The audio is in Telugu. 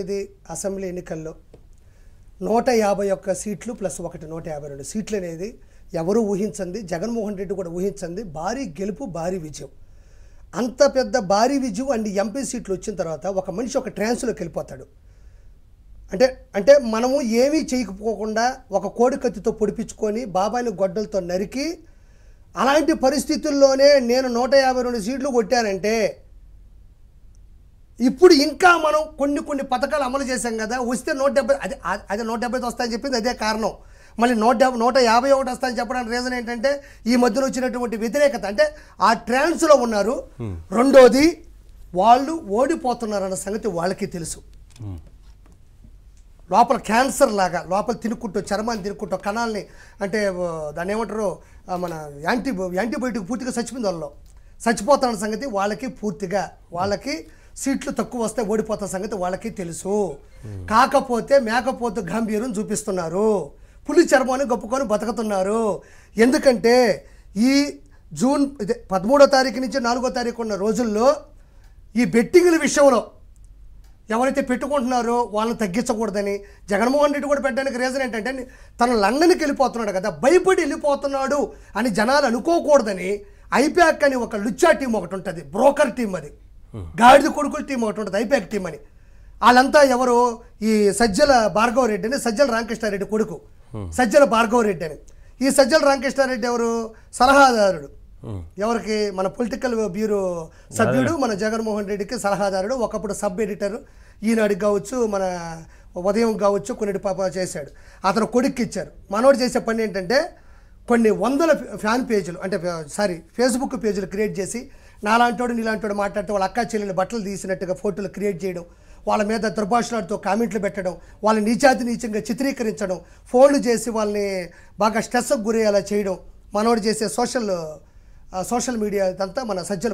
ఇది అసెంబ్లీ ఎన్నికల్లో 151 సీట్లు ప్లస్ 152 సీట్లు అనేది ఎవరు ఊహించండి. జగన్మోహన్ రెడ్డి కూడా ఊహించండి. భారీ గెలుపు, భారీ విజయం. అంత పెద్ద భారీ విజయం అండ్ ఎంపీ సీట్లు వచ్చిన తర్వాత ఒక మనిషి ఒక ట్రాన్స్లోకి వెళ్ళిపోతాడు. అంటే మనము ఏమీ చేయకపోకుండా ఒక కోడి కత్తితో పొడిపించుకొని బాబాయిని గొడ్డలతో నరికి అలాంటి పరిస్థితుల్లోనే నేను 152 సీట్లు కొట్టానంటే ఇప్పుడు ఇంకా మనం కొన్ని పథకాలు అమలు చేశాం కదా, వస్తే 170 అదే 170 వస్తాయని చెప్పింది అదే కారణం. మళ్ళీ 151 వస్తాయని చెప్పడానికి రీజన్ ఏంటంటే ఈ మధ్యలో వచ్చినటువంటి వ్యతిరేకత. అంటే ఆ ట్రాన్స్లో ఉన్నారు. రెండోది వాళ్ళు ఓడిపోతున్నారన్న సంగతి వాళ్ళకి తెలుసు. లోపల క్యాన్సర్ లాగా లోపల తినుకుంటూ చర్మాన్ని తినుకుంటూ కణాలని అంటే దాన్ని ఏమంటారు మన యాంటీబయోటిక్ పూర్తిగా చచ్చిపోయింది. వాళ్ళలో చచ్చిపోతున్న సంగతి వాళ్ళకి పూర్తిగా వాళ్ళకి సీట్లు తక్కువ వస్తే ఓడిపోతున్న సంగతి వాళ్ళకి తెలుసు. కాకపోతే మేకపోతు గంభీరం చూపిస్తున్నారు. పులి చర్మాన్ని గొప్పకొని బతుకుతున్నారు. ఎందుకంటే ఈ జూన్ 13వ తారీఖు నుంచి 4వ తారీఖు ఉన్న రోజుల్లో ఈ బెట్టింగ్ల విషయంలో ఎవరైతే పెట్టుకుంటున్నారో వాళ్ళని తగ్గించకూడదని జగన్మోహన్ రెడ్డి కూడా పెట్టడానికి రీజన్ ఏంటంటే తను లండన్కి వెళ్ళిపోతున్నాడు కదా, భయపడి వెళ్ళిపోతున్నాడు అని జనాలు అనుకోకూడదని ఐప్యాక్ అని ఒక లుచ్చా టీం ఒకటి ఉంటుంది, బ్రోకర్ టీం, అది గాడిద కొడుకుల టీం ఒకటి ఉంటుంది, ఐప్యాక్ టీం అని. వాళ్ళంతా ఎవరు ఈ సజ్జల భార్గవరెడ్డి అని, సజ్జల రామకృష్ణారెడ్డి కొడుకు సజ్జల భార్గవరెడ్డి అని. ఈ సజ్జల రామకృష్ణారెడ్డి ఎవరు సలహాదారుడు, ఎవరికి మన పొలిటికల్ బ్యూరో సభ్యుడు, మన జగన్మోహన్ రెడ్డికి సలహాదారుడు. ఒకప్పుడు సబ్ ఎడిటర్ ఈనాడికి కావచ్చు, మన ఉదయం కావచ్చు, కొన్నిటి పాప చేశాడు. అతను కొడుక్కి ఇచ్చారు. మనోడు చేసే పని ఏంటంటే కొన్ని వందల ఫ్యాన్ పేజీలు అంటే ఫేస్బుక్ పేజీలు క్రియేట్ చేసి నాలాంటోడు నీలాంటోడు మాట్లాడుతూ వాళ్ళ అక్కా చెల్లెలు బట్టలు తీసినట్టుగా ఫోటోలు క్రియేట్ చేయడం, వాళ్ళ మీద దుర్భాషలాడుతూ కామెంట్లు పెట్టడం, వాళ్ళని నీచాతినీచంగా చిత్రీకరించడం, ఫోన్లు చేసి వాళ్ళని బాగా స్ట్రెస్కి గురయ్యేలా చేయడం మనోడు చేసే సోషల్ మీడియా ఇదంతా మన సజ్జల